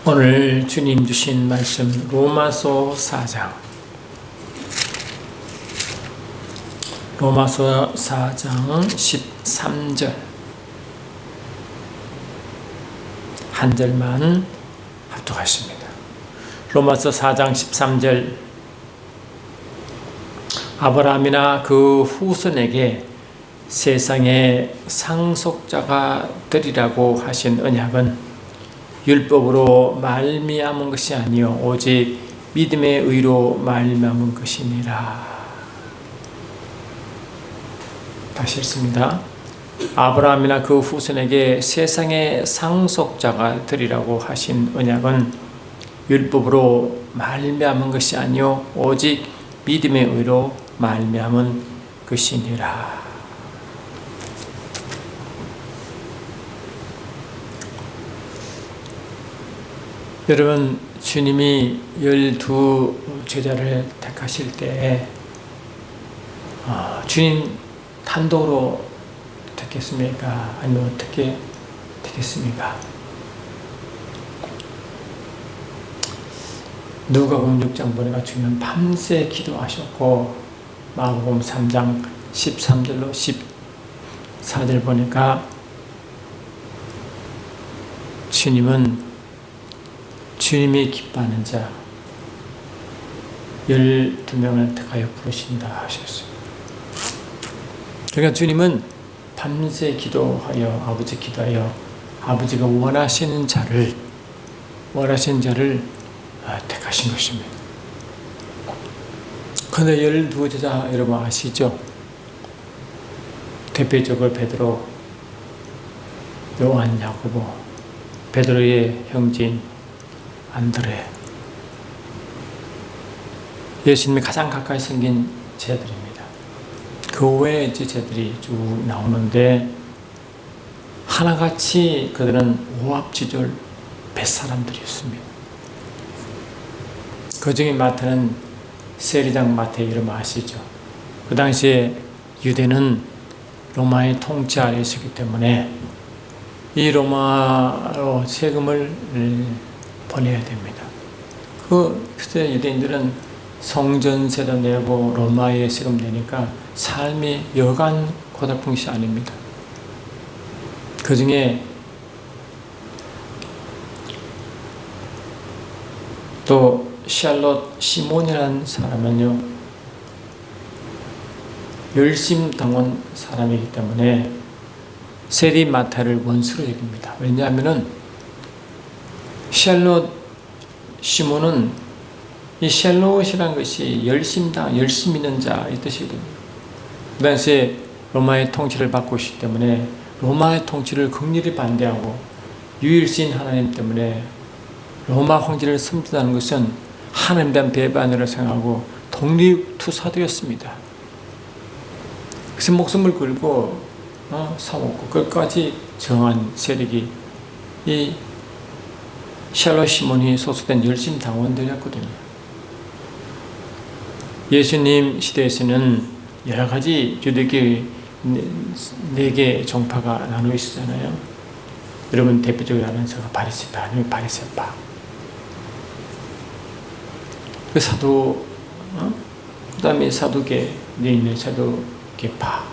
오늘 주님 주신 말씀 로마서 4장 로마서 4장 13절 한 절만 합독하십니다. 로마서 4장 13절 아브라함이나 그 후손에게 세상의 상속자가 되리라고 하신 언약은 율법으로 말미암은 것이 아니요 오직 믿음의 의로 말미암은 것이니라. 다시 읽습니다. 아브라함이나 그 후손에게 세상의 상속자가 되리라고 하신 언약은 율법으로 말미암은 것이 아니요 오직 믿음의 의로 말미암은 것이니라. 여러분, 주님이 12 제자를 택하실 때 주님 단독으로 택했습니까? 아니면 어떻게 택했습니까? 누가복음 6장 보니까 주님은 밤새 기도하셨고, 마가복음 3장 13절로 14절 보니까 주님이 기뻐하는 자 12명을 택하여 부르신다 하셨어요. 그러니까 주님은 밤새 기도하여 아버지가 원하시는 자를 택하신 것입니다. 그런데 12 제자 여러분 아시죠? 대표적으로 베드로, 요한, 야고보, 베드로의 형제인 안드레, 예수님이 가장 가까이 생긴 제자들입니다. 그 외에 제자들이 쭉 나오는데 하나같이 그들은 오합지졸 뱃사람들이었습니다. 그 중에 마태는 세리장 마태 이름 아시죠? 그 당시에 유대는 로마의 통치 아래에 있었기 때문에 이 로마로 세금을 보내야 됩니다. 그때 유대인들은 성전세도 내고 로마에 세금 내니까 삶이 여간 고달픈 것이 아닙니다. 그 중에 또 샬롯 시몬이라는 사람은요, 열심당원 사람이기 때문에 세리 마태를 원수로 여깁니다. 왜냐하면은 샬롯 시몬은 이 샬롯이라는 것이 열심 있는 자 이 뜻이거든요. 그 당시에 로마의 통치를 받고 있기 때문에 로마의 통치를 극렬히 반대하고 유일신 하나님 때문에 로마 황제를 섬긴다는 것은 하나님에 대한 배반으로 생각하고 독립투사도였습니다. 그래서 목숨을 걸고 사먹고 끝까지 정한 세력이 이 샬롯 시몬이 소속된 열심 당원들이었거든요. 예수님 시대에서는 여러 가지 유대교의 4개 종파가 나누어 있잖아요. 여러분 대표적으로 아는 자가 바리새파 아니면 바리새파. 그 사도, 그 다음에 사두개, 있는 사두개파.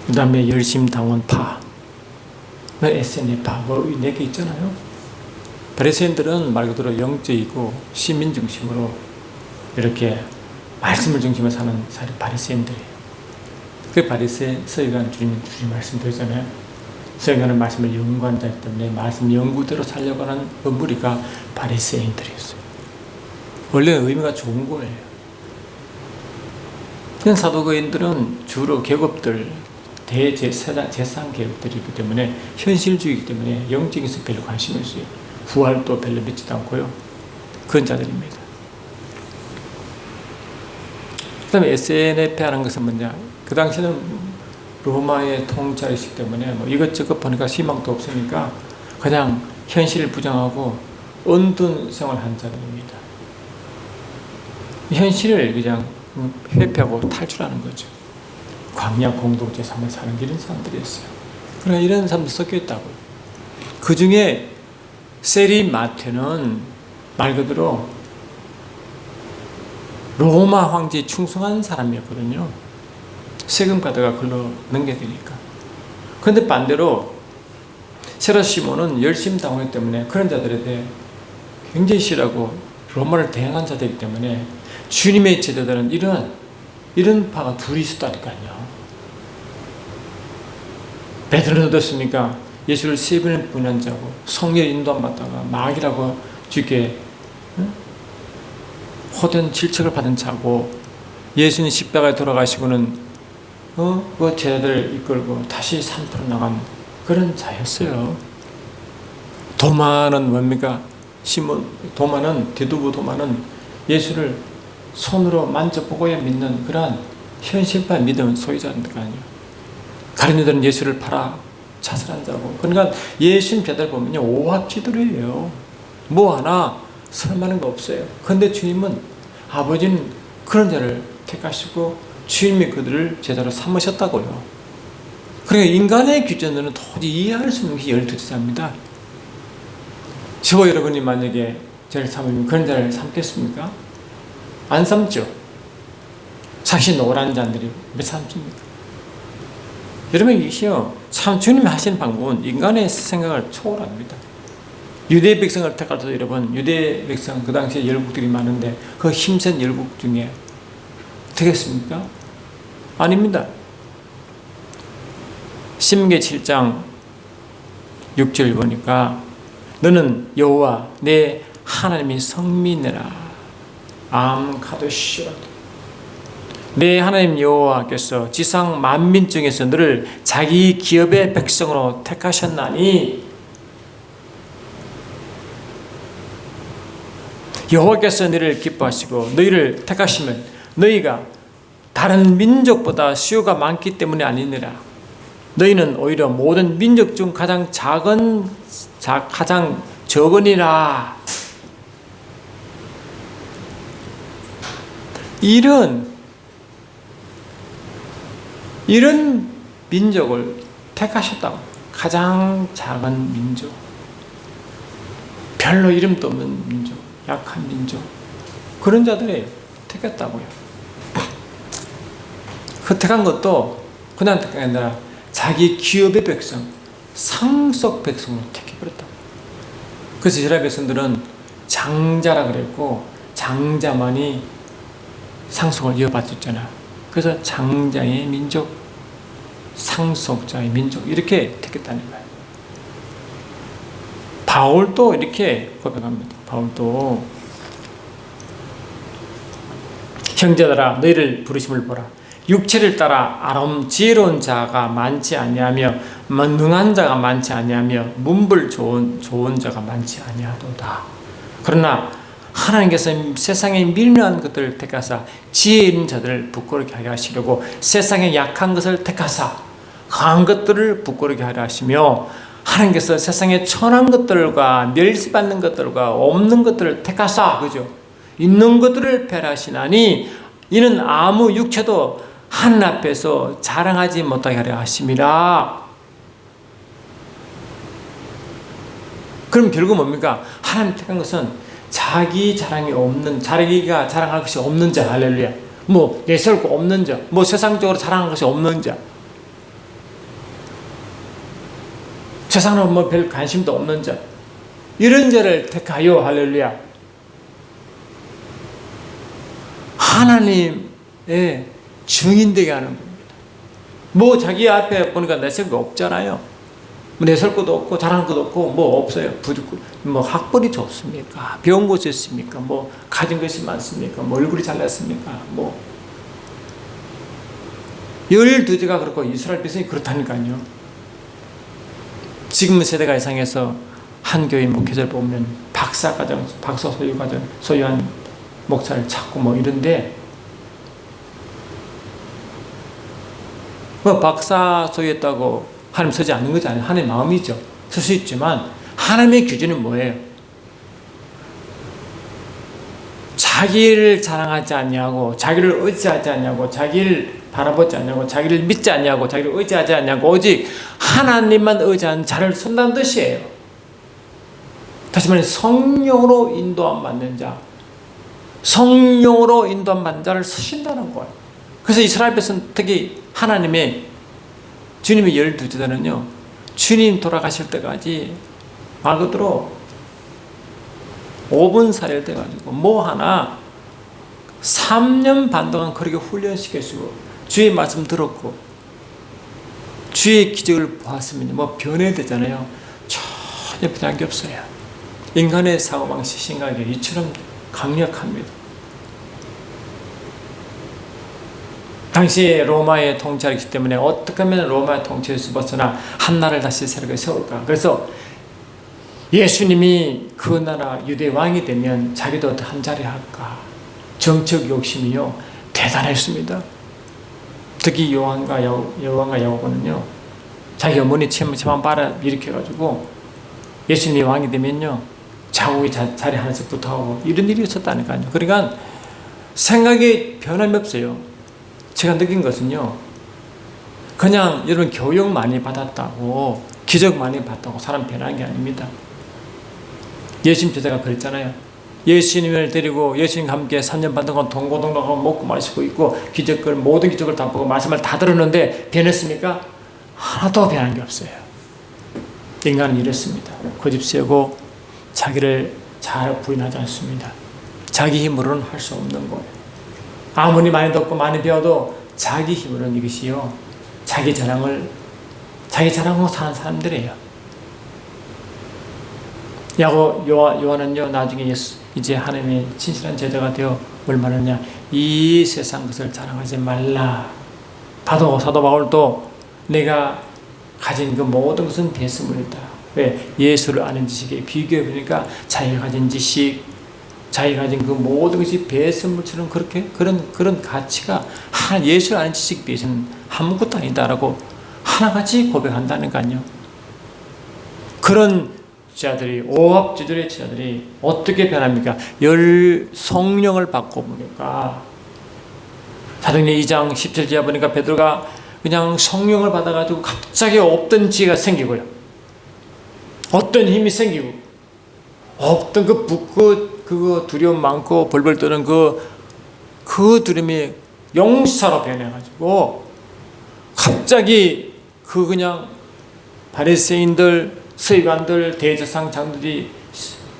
그 다음에 열심당원파. SNF파, 4개 있잖아요. 바리새인들은 말 그대로 영적이고 시민 중심으로 이렇게 말씀을 중심으로 사는 바리새인들이에요. 그 바리새 서기관 주님 말씀드리잖아요. 서기관은 말씀을 연구한 자이기 때문에 말씀 연구대로 살려고 하는 무리가 바리새인들이었어요. 원래 의미가 좋은 거예요. 그냥 사도교인들은 주로 계급들, 대제사장 계급들이기 때문에 현실주의이기 때문에 영적인 것에 별로 관심이 없어요. 부활도 별로 믿지도 않고요. 그런 자들입니다. 그 다음에 SNF라는 것은 뭐냐? 그 당시에는 로마의 통치이기 때문에 이것저것 보니까 희망도 없으니까 그냥 현실을 부정하고 은둔 생활한 자들입니다. 현실을 그냥 회피하고 탈출하는 거죠. 광야 공동체 삶을 사는 이런 사람들이었어요. 그러나 이런 사람들 섞여 있다고요. 그 중에 세리마테는 말 그대로 로마 황제에 충성한 사람이었거든요. 세금 가다가 글로 넘겨되니까. 그런데 반대로 세라 시몬은 열심 당했기 때문에 그런 자들에 대해 굉장히 싫어하고 로마를 대항한 자들이기 때문에 주님의 제자들은 이런 파가 둘이 있었다니까요. 베드로는 어떻습니까? 예수를 3번을 부인한 자고 성령 인도 안 받다가 마귀라고 주께 호된 질책을 받은 자고 예수님 십자가에 돌아가시고는 그 제자들을 이끌고 다시 산토로 나간 그런 자였어요. 도마는 뭡니까? 도마는 디두부 도마는 예수를 손으로 만져보고야 믿는 그러한 현실파 믿음 소유자입니다. 가룟유다는 예수를 팔아 자살한 자고. 그러니까 예수님 제자들 보면요 오합지졸이에요. 뭐 하나 설만한 거 없어요. 그런데 주님은 아버지는 그런 자를 택하시고 주님이 그들을 제자로 삼으셨다고요. 그러니까 인간의 기준으로는 도저히 이해할 수 없는 게 12제자입니다. 저와 여러분이 만약에 저를 삼으면 그런 자를 삼겠습니까? 안 삼죠. 사실 노란 자들이 왜 삼습니까? 여러분 이게요 참 주님이 하시는 방법은 인간의 생각을 초월합니다. 유대 백성을 택할 때도 여러분 유대 백성 그 당시에 열국들이 많은데 그 힘센 열국 중에 되겠습니까? 아닙니다. 신명기 7장 6절 보니까 너는 여호와 내 하나님이 성민이라 암카도시라 내 하나님 여호와께서 지상 만민 중에서 너를 자기 기업의 백성으로 택하셨나니 여호와께서 너희를 기뻐하시고 너희를 택하시면 너희가 다른 민족보다 수요가 많기 때문에 아니니라. 너희는 오히려 모든 민족 중 가장 적으니라. 이런 민족을 택하셨다고. 가장 작은 민족, 별로 이름도 없는 민족, 약한 민족, 그런 자들이 택했다고요. 그 택한 것도 그냥 택한 게 아니라 자기 기업의 백성, 상속 백성으로 택해버렸다고. 그래서 이스라엘 백성들은 장자라 그랬고 장자만이 상속을 이어받았잖아. 그래서 장자의 민족, 상속자의 민족 이렇게 택했다는 거예요. 바울도 이렇게 고백합니다. 바울도 형제들아 너희를 부르심을 보라. 육체를 따라 아름 지혜로운 자가 많지 아니하며 능한 자가 많지 아니하며 문불 좋은 자가 많지 아니하도다. 그러나 하나님께서 세상에 미련한 것들을 택하사 지혜 있는 자들을 부끄럽게 하려 하시려고 세상에 약한 것을 택하사 강한 것들을 부끄럽게 하려 하시며 하나님께서 세상에 천한 것들과 멸시받는 것들과 없는 것들을 택하사 그죠? 있는 것들을 멸하시나니 이는 아무 육체도 하늘 앞에서 자랑하지 못하게 하려 하심이라. 그럼 결국 뭡니까? 하나님 택한 것은 자기 자랑이 없는, 자기가 자랑할 것이 없는 자, 할렐루야. 뭐 내세울 거 없는 자, 뭐 세상적으로 자랑할 것이 없는 자, 세상으로 뭐 별 관심도 없는 자, 이런 자를 택하여, 할렐루야. 하나님의 증인되게 하는 겁니다. 뭐 자기 앞에 보니까 내세울 거 없잖아요. 내세울 것도 없고 자랑할 것도 없고 뭐 없어요. 뭐 학벌이 좋습니까? 배운 것이 있습니까? 뭐 가진 것이 많습니까? 뭐 얼굴이 잘났습니까? 뭐 12제가 그렇고 이스라엘 백성이 그렇다니까요. 지금 세대가 이상해서 한 교회 목회자를 보면 박사 소유한 목사를 찾고 뭐 이런데 뭐 박사 소유했다고 하나님 서지 않는 거지 아니에요. 하나님의 마음이죠. 설 수 있지만 하나님의 기준은 뭐예요? 자기를 자랑하지 않냐고, 자기를 의지하지 않냐고, 자기를 바라보지 않냐고, 자기를 믿지 않냐고, 자기를 의지하지 않냐고, 오직 하나님만 의지하는 자를 선다는 뜻이에요. 다시 말해 성령으로 인도함 받는 자, 성령으로 인도함 받는 자를 쓰신다는 거예요. 그래서 이스라엘 백성 특히 하나님의 주님의 12제자는요, 주님 돌아가실 때까지 말 그대로 5분 살일 돼가지고 뭐 하나 3년 반 동안 그렇게 훈련시켜주고 주의 말씀 들었고 주의 기적을 보았으면 뭐 변해되잖아요. 전혀 변한 게 없어요. 인간의 사고방식 생각이 이처럼 강력합니다. 당시에 로마의 통치하기 때문에 어떻게 하면 로마의 통치에서 벗어나 한 나라를 다시 새롭게 세울까. 그래서 예수님이 그 나라 유대 왕이 되면 자기도 한 자리 할까. 정책 욕심이요 대단했습니다. 특히 요한과 야고보는요, 자기 어머니 체만 빨아 일으켜가지고 예수님이 왕이 되면요 자국이 자리 하나씩 붙어가고 이런 일이 있었다니까요. 그러니까 생각이 변함이 없어요. 제가 느낀 것은요, 그냥 여러분 교육 많이 받았다고 기적 많이 봤다고 사람 변한 게 아닙니다. 예수님 제자가 그랬잖아요. 예수님을 데리고 예수님과 함께 3년 반 동안 동고동락하고 먹고 마시고 있고 모든 기적을 다 보고 말씀을 다 들었는데 변했습니까? 하나도 변한 게 없어요. 인간은 이렇습니다. 고집 세우고 자기를 잘 부인하지 않습니다. 자기 힘으로는 할 수 없는 거예요. 아무리 많이 듣고 많이 배워도 자기 힘으로는 이것이요, 자기 자랑하고 사는 사람들이에요. 요한은요 나중에 이제 하나님의 진실한 제자가 되어 뭘 말하냐, 이 세상 것을 자랑하지 말라. 사도 바울도 내가 가진 그 모든 것은 배설물이다. 왜? 예수를 아는 지식에 비교해 보니까 자기가 가진 지식, 자기가 가진 그 모든 것이 배설물처럼 그런 가치가 예수를 아는 지식에 비해서는 아무것도 아니다라고 하나같이 고백한다니까요. 그런 자들이, 오합지졸의 자들이 어떻게 변합니까? 성령을 받고 보니까 사도행전 2장 17절에 보니까 베드로가 그냥 성령을 받아가지고 갑자기 없던 지혜가 생기고요, 어떤 힘이 생기고, 없던 그거 두려움 많고 벌벌 떠는 그 두려움이 용사로 변해가지고 갑자기 그냥 바리새인들, 서기관들, 대제사장 장들이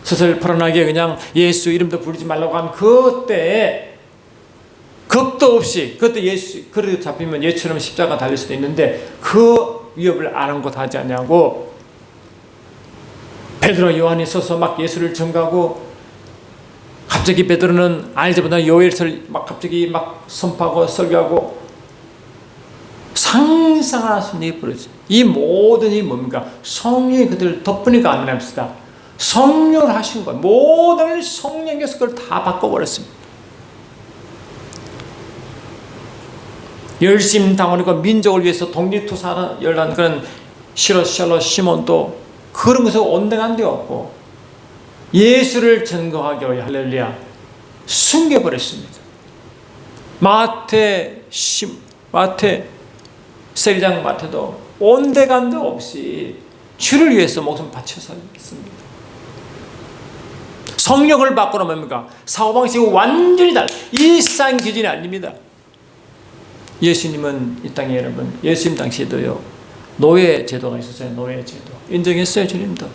서슬퍼런하게 그냥 예수 이름도 부르지 말라고 한 그때에 겁도 없이, 그때 그래도 잡히면 예수처럼 십자가 달릴 수도 있는데 그 위협을 아랑곳하지 않냐고 베드로 요한이 서서 막 예수를 전가하고, 갑자기 베드로는 알자보다 요엘서를 갑자기 선포하고 설교하고 상상할 수 있는 일이 벌어져요. 이 모든 일이 뭡니까? 성령이 그들을 덮으니까 안 합시다. 성령을 하신 거예요. 모든 성령께서 그걸 다 바꿔버렸습니다. 열심 당하니까 민족을 위해서 독립투사를 열한 그런 샬롯 시몬도 그런 것에 온당한 데 없고 예수를 증거하기 위해 할렐루야 숨겨버렸습니다. 세리장 마태도 온데간데 없이 주를 위해서 목숨 바쳐 살았습니다. 성령을 받고 나면 뭡니까? 사고방식이 완전히 달라. 일상 기준이 아닙니다. 예수님은 이 땅에 여러분, 예수님 당시에도요 노예 제도가 있었어요. 노예 제도 인정했어요. 주님도.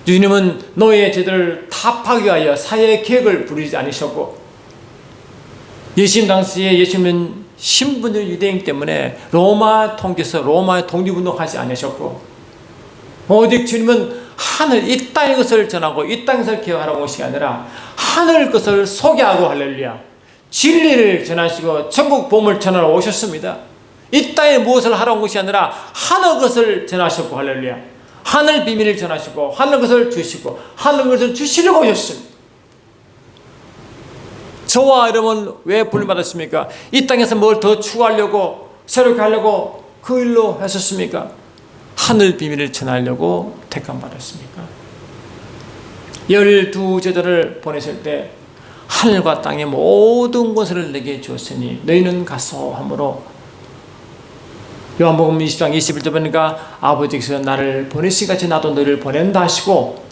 주님은 노예 제도를 타파하기 위하여 사회 개혁을 부리지 않으셨고, 예수님 당시에 예수님은 신분적 유대인 때문에 로마 통치에서 로마의 독립운동하지 않으셨고, 오직 주님은 이 땅의 것을 전하고 이 땅에서 개혁하라고 온 것이 아니라 하늘 것을 소개하고 할렐루야 진리를 전하시고 천국 복음을 전하러 오셨습니다. 이 땅에 무엇을 하러 온 것이 아니라 하늘 것을 전하셨고 할렐루야 하늘 비밀을 전하시고 하늘 것을 주시고 하늘 것을 주시려고 오셨습니다. 저와 여러분 왜 부름받았습니까? 이 땅에서 뭘 더 추구하려고 새롭게 하려고 그 일로 하셨습니까? 하늘 비밀을 전하려고 택함 받았습니까? 12제자를 보내실 때 하늘과 땅의 모든 것을 내게 주었으니 너희는 가서 함으로, 요한복음 20장 21절 보니까 아버지께서 나를 보내신 같이 나도 너희를 보낸다 하시고,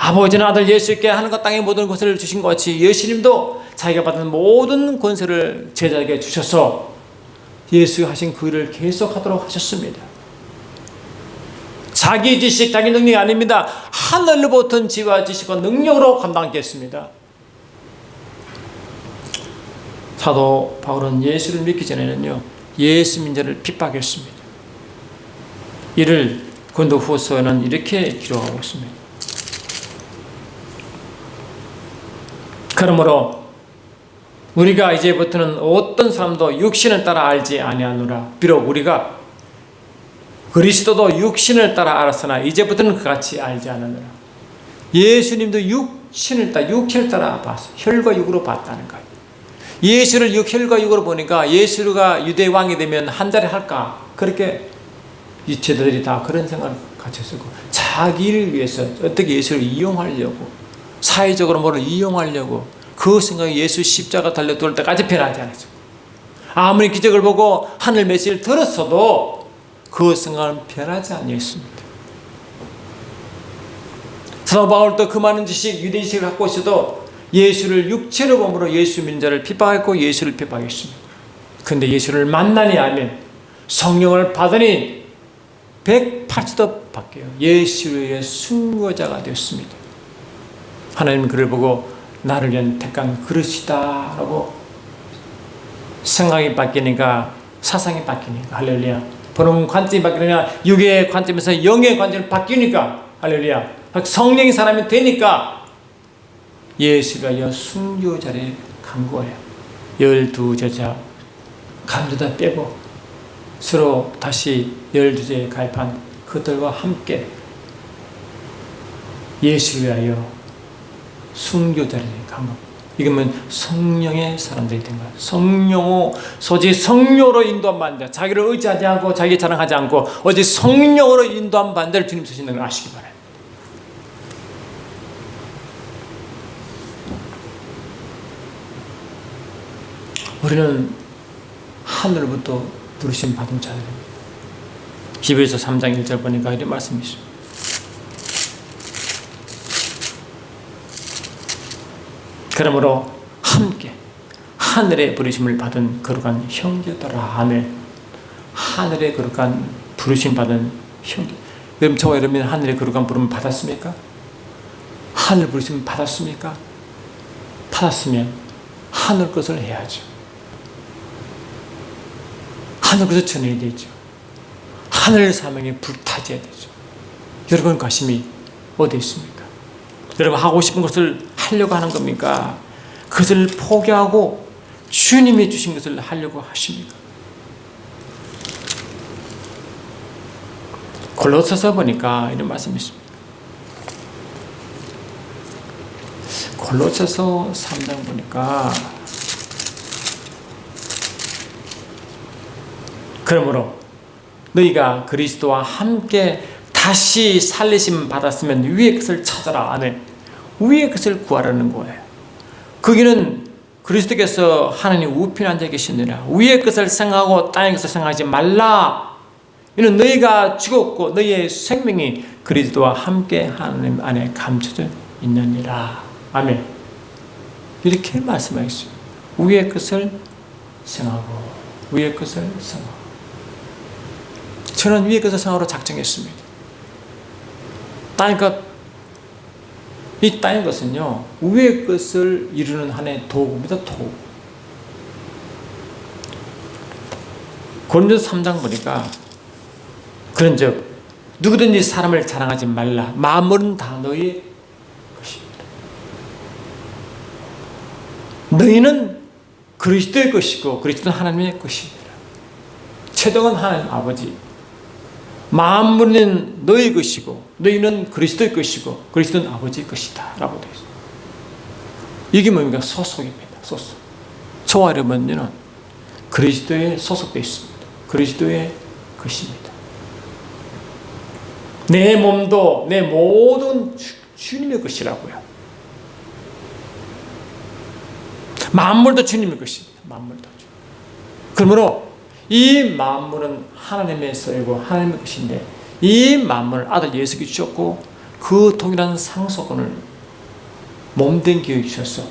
아버지는 아들 예수께 하늘과 땅의 모든 권세를 주신 것 같이 예수님도 자기가 받은 모든 권세를 제자에게 주셔서 예수가 하신 그 일을 계속하도록 하셨습니다. 자기 지식, 자기 능력이 아닙니다. 하늘로부터 지혜와 지식과 능력으로 감당했습니다. 사도 바울은 예수를 믿기 전에는요, 예수 민자를 핍박했습니다. 이를 고린도후서에는 이렇게 기록하고 있습니다. 그러므로 우리가 이제부터는 어떤 사람도 육신을 따라 알지 아니하노라. 비록 우리가 그리스도도 육신을 따라 알았으나 이제부터는 그같이 알지 않으노라. 예수님도 육신을 따라 봤어요. 혈과 육으로 봤다는 거예요. 예수를 혈과 육으로 보니까 예수가 유대 왕이 되면 한 자리 할까? 그렇게 유체들이 다 그런 생각을 가졌고, 자기를 위해서 어떻게 예수를 이용하려고, 사회적으로 뭐를 이용하려고, 그 생각이 예수 십자가 달려 돌 때까지 변하지 않았죠. 아무리 기적을 보고 하늘 메시지를 들었어도 그 생각은 변하지 아니했습니다. 사도 바울도 그 많은 지식, 유대 지식을 갖고 있어도 예수를 육체로 범으로 예수 민자를 핍박했고 예수를 핍박했습니다. 그런데 예수를 만나니 하면 성령을 받으니 180도 바뀌어요. 예수의 순교자가 되었습니다. 하나님은 그를 보고 나를 위한 택한 그릇이다 라고 생각이 바뀌니까, 사상이 바뀌니까, 할렐루야. 보는 관점이 바뀌니까, 육의 관점에서 영의 관점이 바뀌니까, 할렐루야. 성령의 사람이 되니까 예수가 순교자리에 간 거예요. 12제자 감주다 빼고 서로 다시 12제에 가입한 그들과 함께 예수를 위하여 순교자리에 간 것. 이거면 성령의 사람들이 된 거예요. 성령으로, 오직 성령으로 인도한 반대, 자기를 의지하지 않고 자기 자랑하지 않고 오직 성령으로 인도한 반대를 주님 쓰시는 걸 아시기 바랍니다. 우리는 하늘로부터 부르심 받은 자들입니다. 히브리서 3장 1절 보니까 이런 말씀이 있습니다. 그러므로 함께 하늘의 부르심을 받은 거룩한 형제들아. 아멘. 하늘의 거룩한 부르심 받은 형제. 그럼 저와 여러분 하늘의 거룩한 부름 받았습니까? 하늘 부르심 받았습니까? 받았으면 하늘 것을 해야죠. 하늘 것을 전해야 되죠. 하늘 사명에 불타져야 되죠. 여러분 관심이 어디 있습니까? 여러분 하고 싶은 것을 하려고 하는 겁니까? 그것을 포기하고 주님이 주신 것을 하려고 하십니까? 골로새서 보니까 이런 말씀이 있습니다. 골로새서 3장 보니까 그러므로 너희가 그리스도와 함께 다시 살리심 받았으면 위의 것을 찾아라. 아멘. 위의 것을 구하라는 거예요. 거기는 그리스도께서 하나님 우편에 앉아 계시느라 위의 것을 생각하고 땅의 것을 생각하지 말라. 이는 너희가 죽었고 너희의 생명이 그리스도와 함께 하나님 안에 감춰져 있느니라. 아멘. 이렇게 말씀하셨어요. 위의 것을 생각하고 위의 것을 생각하고. 저는 위의 것을 생각으로 작정했습니다. 땅의 것, 이 땅의 것은요, 위의 것을 이루는 하나의 도구입니다. 도구. 고린도서 3장 보니까 그런즉 누구든지 사람을 자랑하지 말라. 만물은 다 너희의 것입니다. 너희는 그리스도의 것이고 그리스도는 하나님의 것입니다. 최종은 하나님 아버지. 만물은 너희 것이고 너희는 그리스도의 것이고 그리스도는 아버지의 것이다 라고 되어 있습니다. 이게 뭡니까? 소속입니다. 소속. 저와 여러분은 그리스도에 소속되어 있습니다. 그리스도의 것입니다. 내 몸도 내 모든 주님의 것이라고요. 만물도 주님의 것입니다. 만물도. 그러므로 이 만물은 하나님의 소유고 하나님의 것인데 이 만물을 아들 예수께 주셨고 그 동일한 상속권을 몸된 교회 주셨어.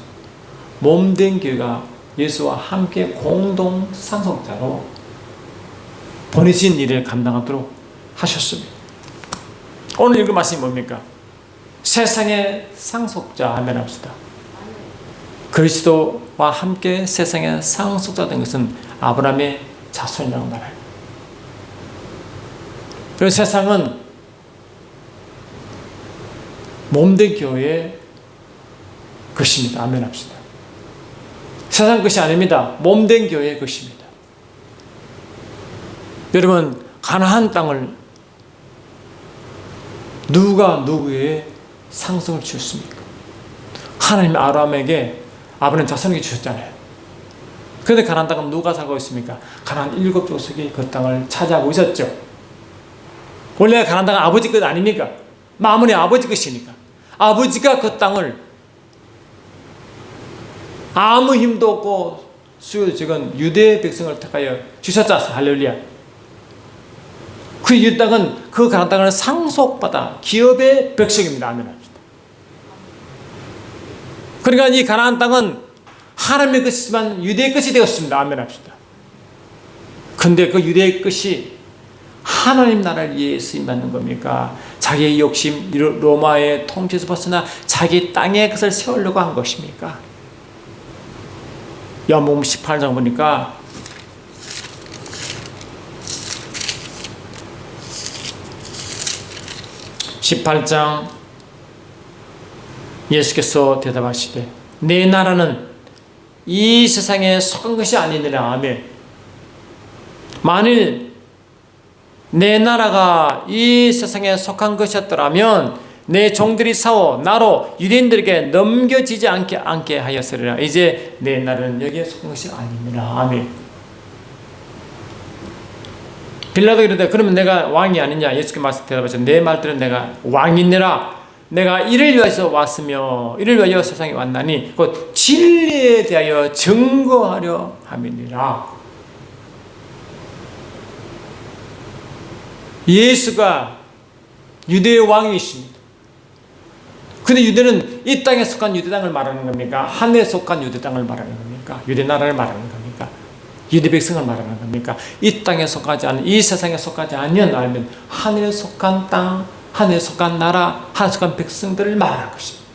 몸된 교회가 예수와 함께 공동 상속자로 보내신 일을 감당하도록 하셨습니다. 오늘 읽은 말씀이 뭡니까? 세상의 상속자 하면 합시다. 그리스도와 함께 세상의 상속자 된 것은 아브라함의 자손이라고 말해요. 그래서 세상은 몸된 교회의 것입니다. 아멘 합시다. 세상 것이 아닙니다. 몸된 교회의 것입니다. 여러분, 가나안 땅을 누가 누구의 상속을 주셨습니까? 하나님이 아브라함 자손에게 주셨잖아요. 그런데 가나안 땅은 누가 살고 있습니까? 가나안 7족속이 그 땅을 차지하고 있었죠. 원래 가나안 땅은 아버지 것 아닙니까? 마므의 아버지 것이니까. 아버지가 그 땅을 아무 힘도 없고 지금 유대 백성을 택하여 주셨잖아요. 할렐루야. 그 이 땅은 그 가나안 땅을 상속받아 기업의 백성입니다. 아멘 합시다. 그러니까 이 가나안 땅은 하나님의 것이지만 유대의 것이 되었습니다. 아멘 합시다. 근데 그 유대의 것이 하나님 나라를 위해 쓰임받는 겁니까? 자기의 욕심, 로마의 통치에서 벗어나 자기 땅에 것을 세우려고 한 것입니까? 요한복음 18장 보니까 예수께서 대답하시되 내 나라는 이 세상에 속한 것이 아니니라. 아멘. 만일 내 나라가 이 세상에 속한 것이었더라면 내 종들이 싸워 나로 유대인들에게 넘겨지지 않게 하였으리라. 이제 내 나라는 여기에 속한 것이 아니니라. 아멘. 빌라도 이르되 그러면 내가 왕이 아니냐? 예수께서 말씀 대답하시되 내 말들은 내가 왕이니라. 내가 이를 위하여 왔으며 이를 위하여 세상에 왔나니 곧 진리에 대하여 증거하려 함이니라. 예수가 유대의 왕이십니다. 근데 유대는 이 땅에 속한 유대 땅을 말하는 겁니까? 하늘에 속한 유대 땅을 말하는 겁니까? 유대 나라를 말하는 겁니까? 유대 백성을 말하는 겁니까? 이 땅에 속하지 않은, 이 세상에 속하지 않으면 하늘에 속한 땅, 하늘에 속한 나라, 하늘에 속한 백성들을 말하는 것입니다.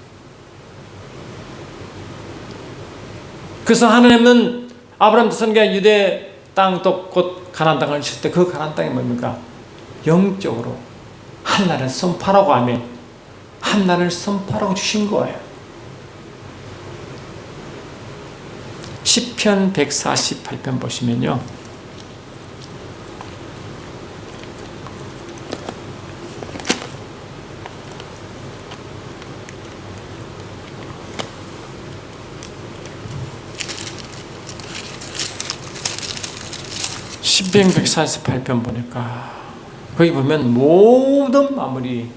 그래서 하나님은 아브라함 자손에게 유대 땅 또 곧 가나안 땅을 주실 때 그 가나안 땅이 뭡니까? 영적으로 한 나라를 선포하라고 하면 한 나라를 선포하라고 주신 거예요. 시편 148편 보시면요, 시편 148편 보니까 거기 보면 모든 만물이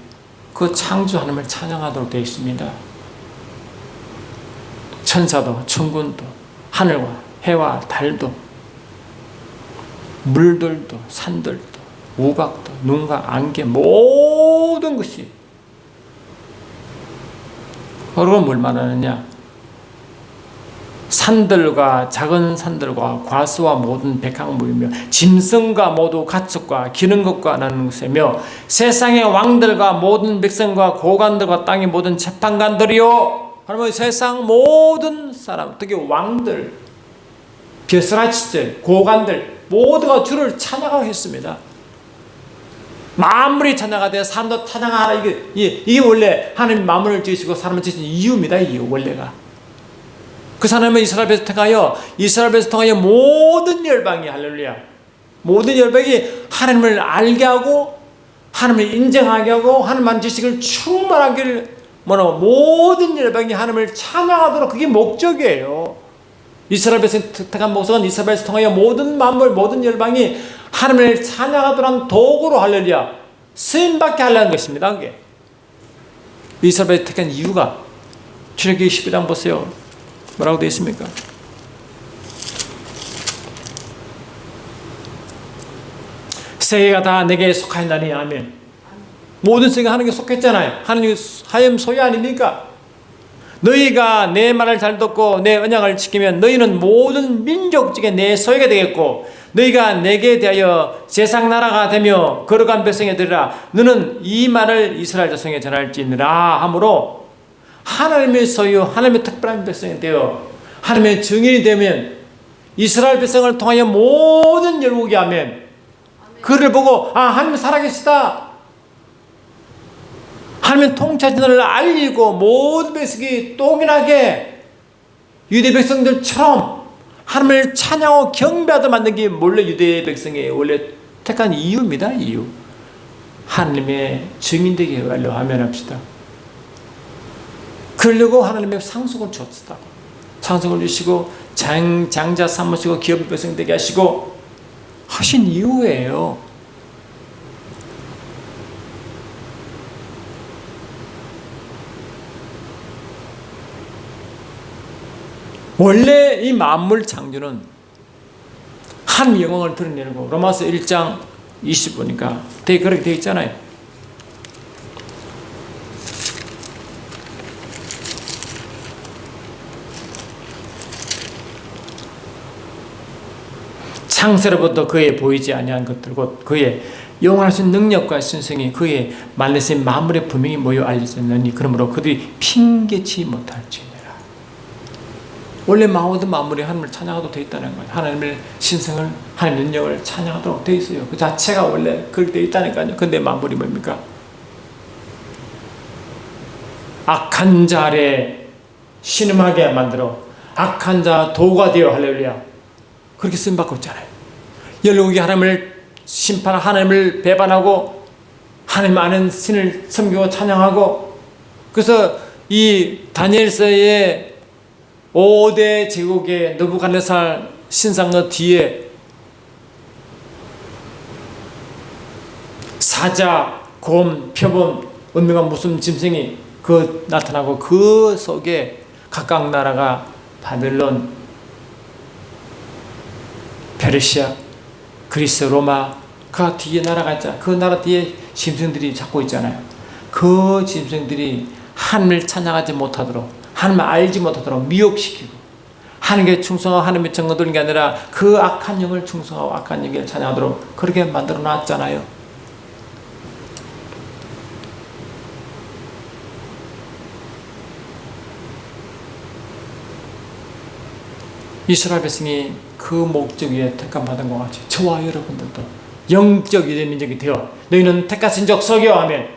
그 창조 하나님을 찬양하도록 되어 있습니다. 천사도 천군도 하늘과 해와 달도 물들도 산들도 우박도 눈과 안개 모든 것이 그리고 뭘 말하느냐? 산들과 작은 산들과 과수와 모든 백항물이며 짐승과 모두 가축과 기는 것과 나는 것이며 세상의 왕들과 모든 백성과 고관들과 땅의 모든 재판관들이요. 그러면 세상 모든 사람, 특히 왕들, 벼슬아치들, 고관들 모두가 주를 찬양하고 했습니다. 만물이 찬양하되 사람도 찬양하라. 이게 원래 하나님 만물을 지으시고 사람을 지으신 이유입니다. 이유 원래가. 그 하나님은 이스라엘 백성을 통하여 모든 열방이, 할렐루야, 모든 열방이 하나님을 알게 하고 하나님을 인정하게 하고 하나님만 지식을 충만하기를 모든 열방이 하나님을 찬양하도록, 그게 목적이에요. 이스라엘 백성 택한 목적은 이스라엘 백성을 통하여 모든 만물 모든 열방이 하나님을 찬양하도록 한 도구로, 할렐루야, 쓰임받게 하려는 것입니다. 그게 이스라엘 백성 택한 이유가 출애굽기 12장 보세요. 뭐라고 되어 있습니까? 세계가 다 내게 속하였나니. 아멘. 모든 성에 하나님께 속했잖아요. 하나님 하염 소유 아닙니까? 너희가 내 말을 잘 듣고 내 언약을 지키면 너희는 모든 민족 중에 내 소유가 되겠고 너희가 내게 대하여 세상 나라가 되며 거룩한 백성이 되리라. 너는 이 말을 이스라엘 자손에게 전할지니라 하므로 하나님의 소유, 하나님의 특별한 백성이 되어 하나님의 증인이 되면 이스라엘 백성을 통하여 모든 열국이 하면 그를 보고 하나님 살아계시다. 하나님의 통치하시는 알리고 모든 백성이 동일하게 유대 백성들처럼 하나님을 찬양하고 경배하다 만든 게 원래 유대 백성의 원래 택한 이유입니다. 이유. 하나님의 증인되게 하려 하면 합시다. 그러려고 하나님의 상속을 주었다. 상속을 주시고 장자 삼으시고 기업 백성 되게 하시고 하신 이유예요. 원래 이 만물 창조는 한 영광을 드러내고 로마서 1장 20 보니까 되게 그렇게 되어 있잖아요. 창세로부터 그의 보이지 아니한 것들 곧 그의 용하신 능력과 신성이 그의 말레신 만물의 분명히 모여 알려졌느니 그러므로 그들이 핑계치 못할지니라. 원래 모든 만물이 하나님을 찬양하도록 되어 있다는 거예요. 하나님의 신성을 하나님의 능력을 찬양하도록 되어 있어요. 그 자체가 원래 그렇게 되어 있다니까요. 근데 만물이 뭡니까? 악한 자 아래 신음하게 만들어 악한 자 도가 되어 할렐루야 그렇게 쓰임받고 있잖아요. 열국이 하나님을 심판하고 하나님을 배반하고 하나님 아는 신을 섬기고 찬양하고 그래서 이 다니엘서의 5대 제국의 느부갓네살 신상의 뒤에 사자, 곰, 표범, 은명한 무슨 짐승이 그 나타나고 그 속에 각각 나라가 바벨론, 페르시아, 그리스, 로마 그 뒤에 나라가 있잖아요. 그 나라 뒤에 짐승들이 잡고 있잖아요. 그 짐승들이 하나님을 찬양하지 못하도록 하나님을 알지 못하도록 미혹시키고 하나님께 충성하고 하나님의 정거들인 게 아니라 그 악한 영을 충성하고 악한 영을 찬양하도록 그렇게 만들어 놨잖아요. 이스라엘 백성이 그 목적 위에 택함받은 것 같이 저와 여러분들도 영적 유대 민족이 되어 너희는 택하신 족속이여 하면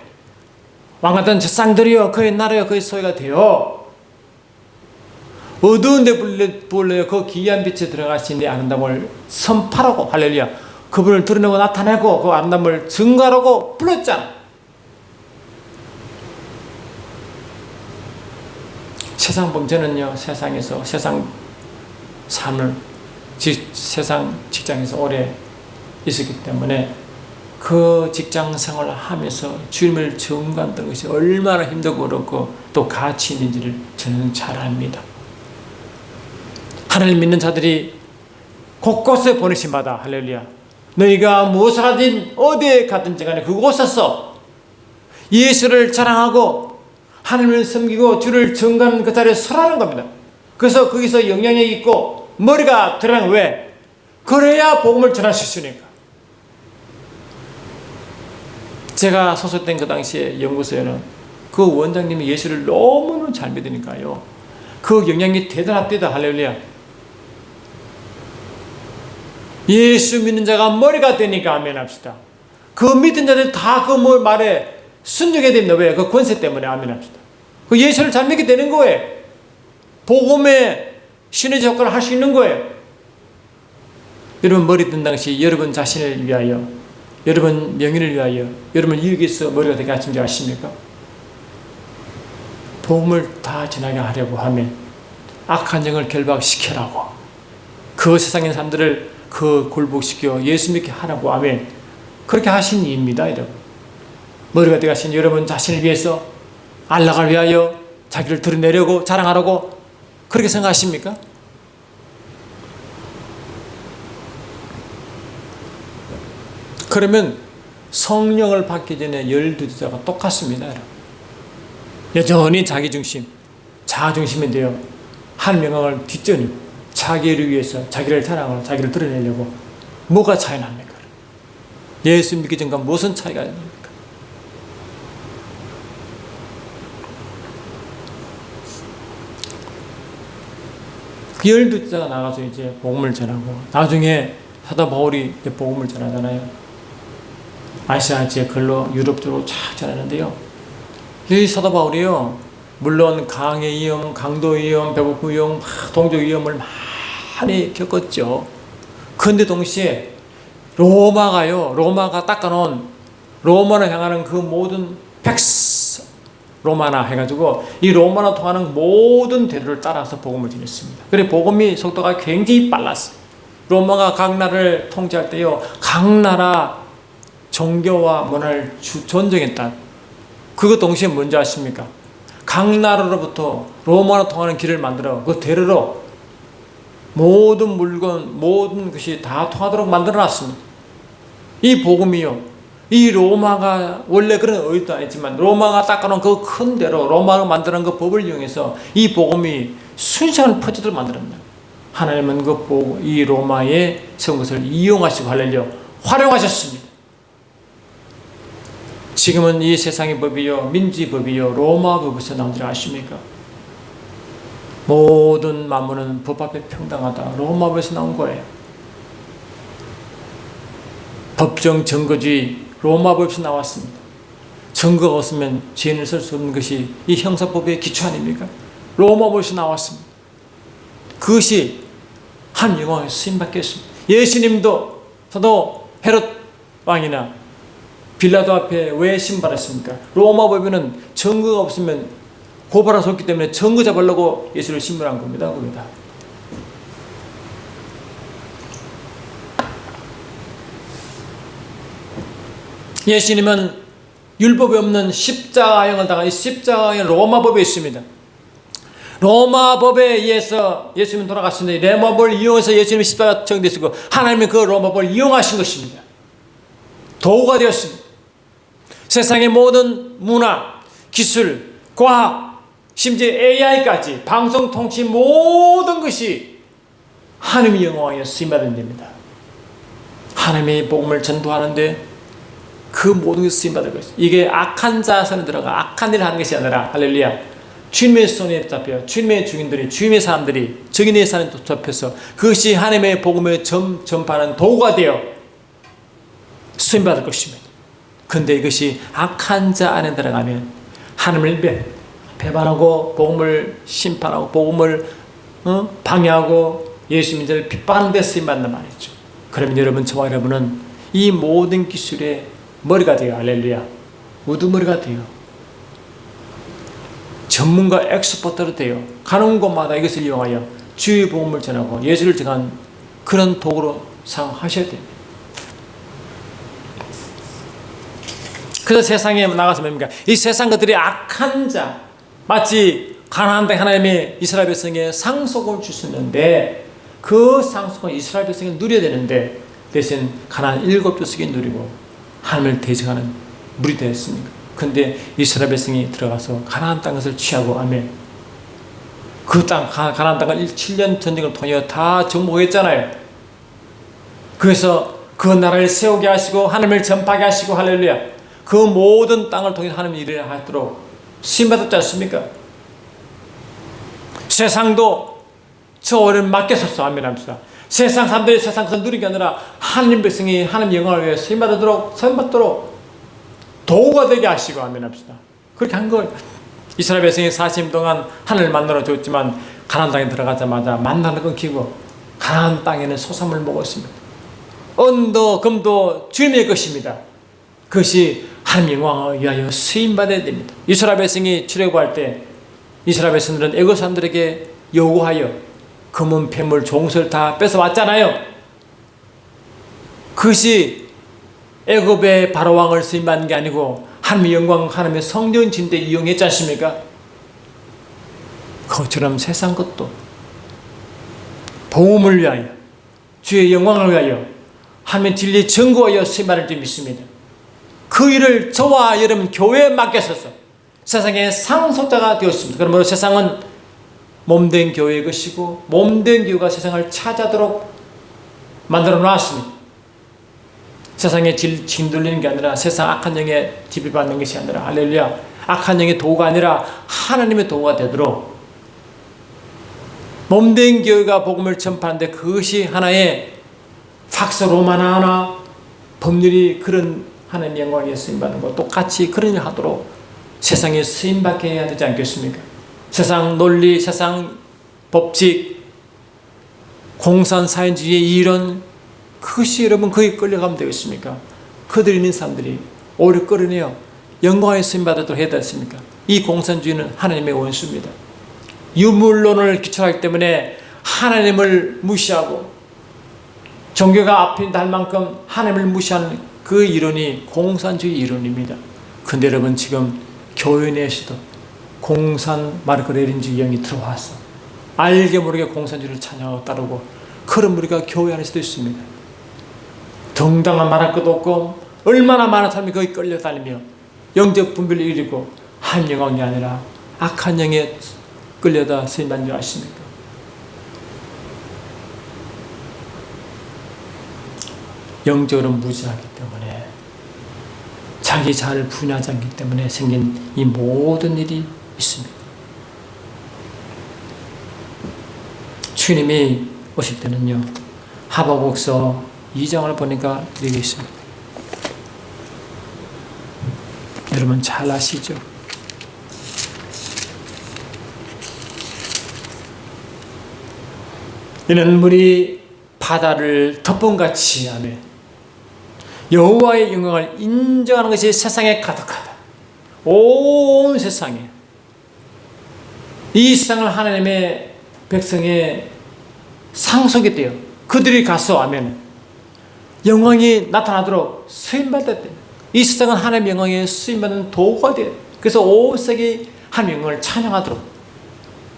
왕같은 쌍들이여 그의 나라여 그의 소유가 되어 어두운 데 불러요 그 기이한 빛에 들어가신 내 아름다움을 선포하고 할렐루야 그분을 드러내고 나타내고 그 아름다움을 증거하라고 불렀잖아. 세상 범죄는요 세상에서 세상 삶을 세상 직장에서 오래 있었기 때문에 그 직장 생활을 하면서 주님을 증거한다는 것이 얼마나 힘들고 어렵고 또 가치 있는지를 저는 잘 압니다. 하나님 믿는 자들이 곳곳에 보내심받아 할렐루야 너희가 무엇을 하든 어디에 가든지 간에 그곳에서 예수를 자랑하고 하나님을 섬기고 주를 증거하는 그 자리에 서라는 겁니다. 그래서 거기서 영향력이 있고 머리가 들어가는 왜? 그래야 복음을 전할 수 있으니까. 제가 소속된 그 당시에 연구소에는 그 원장님이 예수를 너무너무 잘 믿으니까요. 그 영향이 대단합니다. 할렐루야. 예수 믿는 자가 머리가 되니까 아멘 합시다. 그 믿은 자들 다 그 말에 순종해야 됩니다. 왜? 그 권세 때문에 아멘 합시다. 그 예수를 잘 믿게 되는 거예요. 복음의 신의 역할을 할 수 있는 거예요. 여러분 머리 든 당시 여러분 자신을 위하여 여러분 명예를 위하여 여러분 이익에 위해서 머리가 되게 하신 줄 아십니까? 복음을 다 전하게 하려고 하면 악한 영을 결박시키라고 그 세상의 사람들을 그 굴복시켜 예수 믿게 하라고 하면 그렇게 하신 이입니다. 여러분 머리가 되게 하신 여러분 자신을 위해서 안락을 위하여 자기를 드러내려고 자랑하라고 그렇게 생각하십니까? 그러면 성령을 받기 전에 12제자가 똑같습니다. 여전히 자기중심, 자아중심인데요. 하나님의 영광을 뒷전이고 자기를 위해서 자기를 자랑하고 자기를 드러내려고. 뭐가 차이 납니까? 예수 믿기 전과 무슨 차이가 납니까? 그 12제자가 나가서 이제 복음을 전하고, 나중에 사도 바울이 이제 복음을 전하잖아요. 아시아 지역 걸로 유럽 쪽으로 쫙 전하는데요. 이 사도 바울이요, 물론 강의 위험, 강도 위험, 배고픔 위험, 동족 위험을 많이 겪었죠. 그런데 동시에 로마가 닦아놓은, 로마를 향하는 그 모든 팩스 로마나 해가지고 이 로마로 통하는 모든 대로를 따라서 복음을 전했습니다. 그래 복음이 속도가 굉장히 빨랐어요. 로마가 각 나라를 통치할 때요, 각 나라 종교와 문화를 존중했다. 그거 동시에 뭔지 아십니까? 각 나라로부터 로마로 통하는 길을 만들어 그 대로로 모든 물건, 모든 것이 다 통하도록 만들어 놨습니다. 이 복음이요, 이 로마가 원래 그런 의도도 아니지만 로마가 닦아놓은 그 큰 대로 로마가 만드는 그 법을 이용해서 이 복음이 순식간에 퍼지도록 만들었다. 하나님은 이 로마의 성것을 이용하시고 할렐루야 활용하셨습니다. 지금은 이 세상의 법이요, 민주법이요, 로마 법에서 나온 줄 아십니까? 모든 만물은 법 앞에 평등하다. 로마 법에서 나온 거예요. 법정 증거주의 로마 법에서 나왔습니다. 증거가 없으면 죄인을 쓸 수 없는 것이 이 형사법의 기초 아닙니까? 로마 법에서 나왔습니다. 그것이 한 영광에 쓰임받겠습니다. 예수님도 저도 헤롯 왕이나 빌라도 앞에 왜 신발했습니까? 로마 법에는 증거가 없으면 고발할 수 없기 때문에 증거 잡으려고 예수를 신문한 겁니다. 예수님은 율법이 없는 십자가형을 당한 이 십자가형 로마법에 있습니다. 로마법에 의해서 예수님은 돌아가셨는데 로마법을 이용해서 예수님이 십자가 적용되시고 하나님이 그 로마법을 이용하신 것입니다. 도구가 되었습니다. 세상의 모든 문화, 기술, 과학, 심지어 AI까지 방송, 통치 모든 것이 하나님의 영광에 쓰임받은 데입니다. 하나님의 복음을 전도하는데 그 모든 것이 쓰임받을 것입니다. 이게 악한 자 손에 들어가 악한 일을 하는 것이 아니라 할렐루야 주님의 손에 잡혀 주님의 주인들이 주님의 사람들이 정인의 사람에 잡혀서 그것이 하나님의 복음을 전파하는 도구가 되어 쓰임받을 것입니다. 그런데 이것이 악한 자 안에 들어가면 하나님을 배반하고 복음을 심판하고 복음을 방해하고 예수 민족을 핍박하는 데 쓰임받는단 말이죠. 그러면 여러분, 저와 여러분은 이 모든 기술의 머리가 돼요. 할렐루야. 우두머리가 돼요. 전문가 엑스퍼트로 돼요. 가는 곳마다 이것을 이용하여 주의 복음을 전하고 예수를 전한 그런 도구로 사용하셔야 됩니다. 그래서 세상에 나가서 뭡니까? 이 세상 것들이 악한 자, 마치 가나안 땅 하나님의 이스라엘 백성에 상속을 주셨는데 그 상속은 이스라엘 백성이 누려야 되는데 대신 가나안 7족속이 누리고 하나님을 대적하는 물이 되었습니까? 그런데 이스라엘 백성이 들어가서 가나안 땅을 취하고 아멘. 그 땅, 가나안 땅을 7년 전쟁을 통해 다 정복했잖아요. 그래서 그 나라를 세우게 하시고 하나님을 전파하게 하시고 할렐루야. 그 모든 땅을 통해 하나님 일을 하도록 쓰임받았지 않습니까? 세상도 저 어려움 맡겼었어. 아멘 합시다. 세상 사람들이 세상 것을 누리게 아니라 하나님 백성이 하나님 영광을 위해 쓰임받도록 도구가 되게 하시고 아멘 합시다. 그렇게 한 거예요. 이스라엘 백성이 40년 동안 하늘을 만나러 줬지만 가나안 땅에 들어가자마자 만나는 끊기고 가나안 땅에는 소산물 먹었습니다. 은도 금도 주님의 것입니다. 그것이 하나님 영광을 위하여 쓰임받아야 됩니다. 이스라엘 백성이 출애굽할 때 이스라엘 백성들은 애굽 사람들에게 요구하여 금은 폐물 종소를 다 뺏어왔잖아요. 그것이 애굽의 바로왕을 쓰임받는 게 아니고 하나님의 영광, 하나님의 성전 진대 이용했지 않습니까? 그것처럼 세상 것도 복음을 위하여 주의 영광을 위하여 하나님의 진리에 증거하여 쓰임받을 줄 믿습니다. 그 일을 저와 여러분 교회에 맡겨서서 세상의 상속자가 되었습니다. 그러므로 세상은 몸된 교회의 것이고 몸된 교회가 세상을 차지하도록 만들어 놨습니다. 세상에 짓눌리는 게 아니라 세상 악한 영에 지배받는 것이 아니라 할렐루야, 악한 영의 도구가 아니라 하나님의 도구가 되도록 몸된 교회가 복음을 전파하는데 그것이 하나의 팍스 로마나 하나 법률이 그런 하나님 영광에 쓰임받는 것 똑같이 그런 일 하도록 세상에 쓰임받게 해야 되지 않겠습니까? 세상 논리, 세상 법칙, 공산사회주의의 이론, 그것이 여러분 거기 끌려가면 되겠습니까? 그들이 있는 사람들이 오히려 끌어내어 영광에 쓰임받도록 해야 되겠습니까? 이 공산주의는 하나님의 원수입니다. 유물론을 기초하기 때문에 하나님을 무시하고 종교가 앞에 달 만큼 하나님을 무시하는 그 이론이 공산주의 이론입니다. 근데 여러분 지금 교회 내에서도 공산 마르크레닌주의 영이 들어와서 알게 모르게 공산주의를 찬양하고 따르고 그런 무리가 교회 안에서도 있습니다. 정당한 말할 것도 없고 얼마나 많은 사람이 거기 끌려다니며 영적 분별을 이루고 한 영광이 아니라 악한 영에 끌려다 쓰임받는 줄 아십니까? 영적으로 무지하기 때문에 자기 자아를 분야하지 않기 때문에 생긴 이 모든 일이 있습니다. 주님이 오실 때는요, 하박국서 2장을 보니까 이렇게 있습니다. 여러분 잘 아시죠? 이는 물이 바다를 덮음같이 하며 여호와의 영광을 인정하는 것이 세상에 가득하다. 온 세상에 이 세상을 하나님의 백성의 상속이 되어 그들이 가서 하면 영광이 나타나도록 쓰임받았다. 이 세상은 하나님의 영광에 쓰임받는 도구가 돼요. 그래서 온 세상이 하나님의 영광을 찬양하도록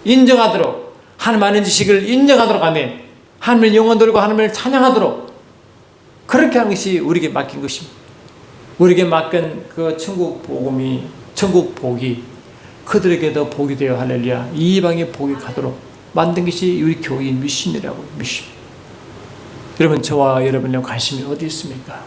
인정하도록 하나님 아는 지식을 인정하도록 하면 하나님의 영광 돌리고 하나님을 찬양하도록 그렇게 하는 것이 우리에게 맡긴 것입니다. 우리에게 맡긴 그 천국 복음이 천국 복이 그들에게도 복이 되어 할렐루야 이방의 복이 가도록 만든 것이 우리 교회의 미션이라고. 미션. 여러분 저와 여러분의 관심이 어디 있습니까?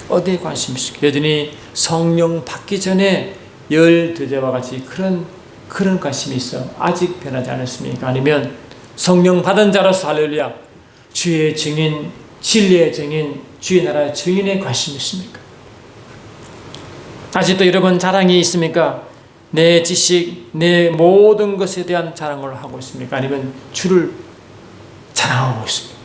어디에 관심이 있습니까? 여전히 성령 받기 전에 열두제와 같이 그런 관심이 있어 아직 변하지 않았습니까? 아니면 성령 받은 자로서 할렐루야 주의 증인, 진리의 증인, 주의 나라의 증인에 관심이 있습니까? 아직도 여러분 자랑이 있습니까? 내 지식, 내 모든 것에 대한 자랑을 하고 있습니까? 아니면 주를 자랑하고 있습니까?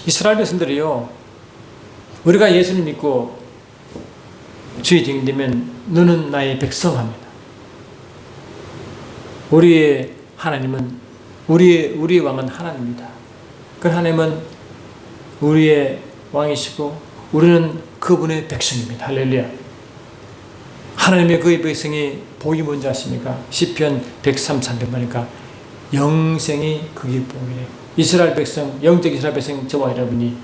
이스라엘 백성들이요, 우리가 예수를 믿고 주의 증인되면 너는 나의 백성합니다. 우리의 하나님은 우리의 왕은 하나님입니다. 그 하나님은 우리의 왕이시고 우리는 그분의 백성입니다. 할렐루야. 하나님의 그의 백성이 복이 뭔지 아십니까? 시편 133편 보니까 영생이 그게 복이래요. 이스라엘 백성, 영적 이스라엘 백성 저와 여러분이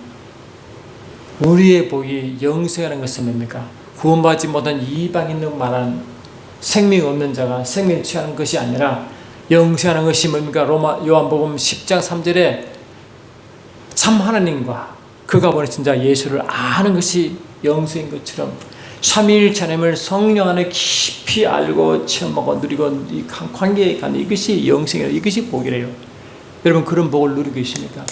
우리의 복이 영생하는 것은 뭡니까? 구원받지 못한 이방인으로 말하는 생명 없는 자가 생명을 취하는 것이 아니라 영생하는 것이 뭡니까? 요한복음 10장 3절에 참 하나님과 그가 보내신 자 예수를 아는 것이 영생인 것처럼 삼위일체 하나님을 성령 안에 깊이 알고 체험하고 누리고 이 관계에 가는 이것이 영생이라 이것이 복이래요. 여러분 그런 복을 누리고 계십니까?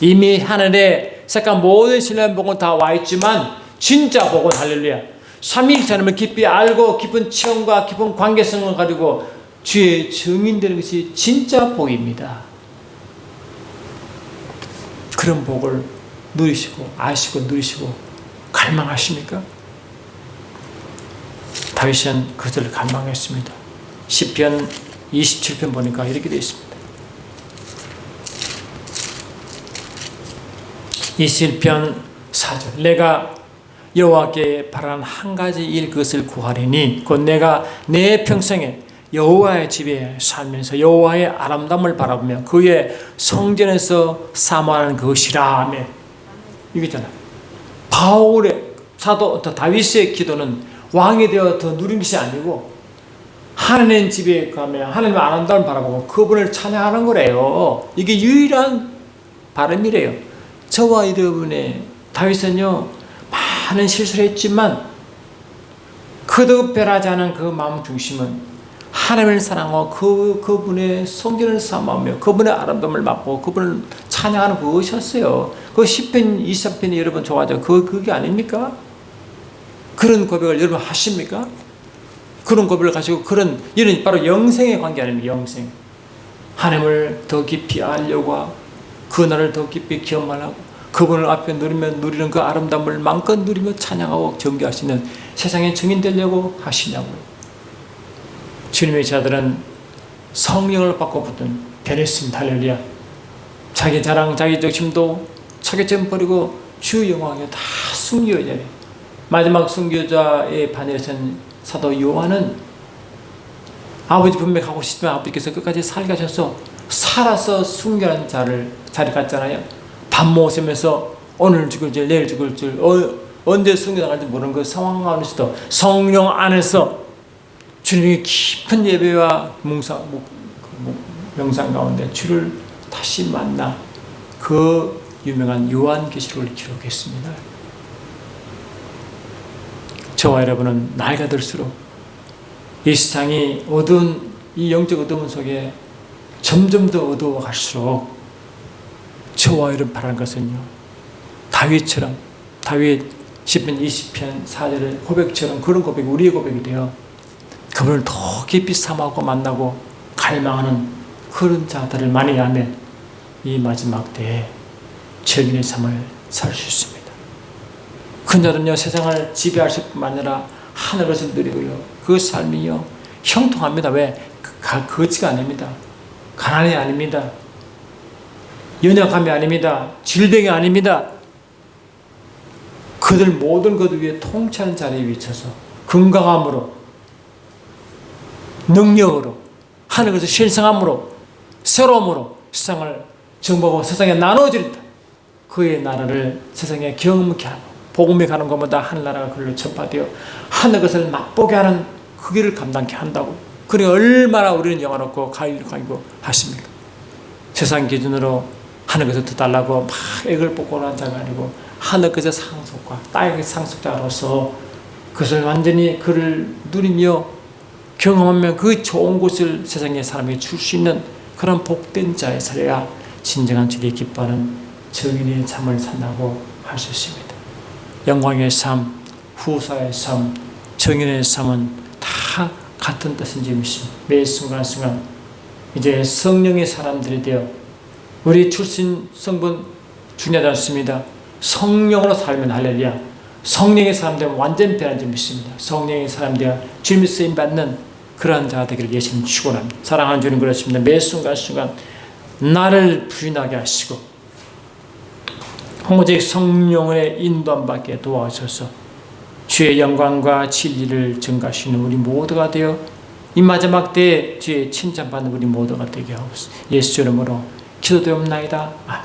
이미 하늘에 색깔 모든 신뢰한 복은 다 와 있지만 진짜 복은 할렐루야 삼위일체 하나님을 깊이 알고 깊은 체험과 깊은 관계성을 가지고 주의 증인되는 것이 진짜 복입니다. 그런 복을 누리시고 아시고 누리시고 갈망하십니까? 다윗은 그것을 갈망했습니다. 시편 27편 보니까 이렇게 되어 있습니다. 21편 4절 내가 여호와께 바라는 한 가지 일 그것을 구하리니 곧 내가 내 평생에 여호와의 집에 살면서 여호와의 아름다움을 바라보며 그의 성전에서 사모하는 것이라 하며 이거잖아. 바울의 사도 다윗의 기도는 왕이 되어 더 누린 것이 아니고 하나님 집에 가면 하나님의 아름다움을 바라보고 그분을 찬양하는 거래요. 이게 유일한 발음이래요. 저와 여러분의 다윗은요 많은 실수를 했지만 그도 변하지 않은 그 마음 중심은 하나님을 사랑하고 그분의 성전을 사모하며 그분의 아름다움을 맛보고 그분을 찬양하는 그것이었어요. 그 10편 23편이 여러분 좋아하죠. 그게 아닙니까? 그런 고백을 여러분 하십니까? 그런 고백을 가지고 이런 바로 영생의 관계 아닙니까? 영생. 하나님을 더 깊이 알려고 하고 그 날을 더 깊이 기억하고 그분을 앞에 누리는 그 아름다움을 마음껏 누리며 찬양하고 경배할 수 있는 세상의 증인 되려고 하시냐고요. 주님의 자들은 성령을 받고 붙든 변했습니다. 할렐루야. 자기 자랑, 자기 적심도 차게점 버리고 주 영광에 다 숨겨야 돼. 마지막 순교자의 반열에 선 사도 요한은 아버지 분명 가고 싶지만 아버지께서 끝까지 살게 하셔서 살아서 순교하는 자리 갔잖아요. 밥 먹으면서 오늘 죽을 줄 내일 죽을 줄 언제 순교당할지 모르는 그 상황 가운데서도 성령 안에서 주님의 깊은 예배와 명상 가운데 주를 다시 만나 그 유명한 요한계시록을 기록했습니다. 저와 여러분은 나이가 들수록 이 세상이 어두운 이 영적 어두움 속에 점점 더 어두워 갈수록 저와 여러분 바라는 것은요 다윗처럼 다윗 10편 20편 4절의 고백처럼 그런 고백이 우리의 고백이 되어 그분을 더 깊이 사모하고 만나고 갈망하는 그런 자들을 많이 하면 이 마지막 때에 증인의 삶을 살 수 있습니다. 그녀는요 세상을 지배할 뿐만 아니라 하늘에서 누리고요 그 삶이요 형통합니다. 왜? 거지가 아닙니다. 가난이 아닙니다. 연약함이 아닙니다. 질병이 아닙니다. 그들 모든 것 위에 통치하는 자리에 위쳐서 건강함으로 능력으로 하늘에서 신성함으로 새로움으로 세상을 정복하고 세상에 나눠드린다. 그의 나라를 세상에 경험케 하고 복음에 가는 것보다 하늘나라가 그걸로 전파되어 하늘 것을 맛보게 하는 그 길을 감당케 한다고. 그래 얼마나 우리는 영화롭고 가이고 하십니까? 세상 기준으로 하늘 것을 더 달라고 막 액을 뽑고 하는 자가 아니고 하늘 것의 상속과 땅의 상속자로서 그것을 완전히 그를 누리며 경험하면 그 좋은 곳을 세상의 사람에게 줄 수 있는 그런 복된 자의 살아야 진정한 주님이 기뻐하는 정인의 삶을 산다고 할 수 있습니다. 영광의 삶, 후사의 삶, 정인의 삶은 다 같은 뜻인 줄 믿습니다. 매 순간순간 이제 성령의 사람들이 되어 우리 출신 성분 중요하지 않습니다. 성령으로 살면 할렐루야. 성령의 사람 되면 완전 변한 줄 믿습니다. 성령의 사람 되어 주님의 쓰임 받는 그러한 자가 되기를 예수님 축원합니다. 사랑하는 주님 그렇습니다. 매 순간순간 나를 부인하게 하시고 오직 성령의 인도함 받게 도와주셔서 주의 영광과 진리를 증가하시는 우리 모두가 되어 이 마지막 때에 주의 칭찬받는 우리 모두가 되게 하옵소서. 예수 이름으로 기도되옵나이다. 아멘.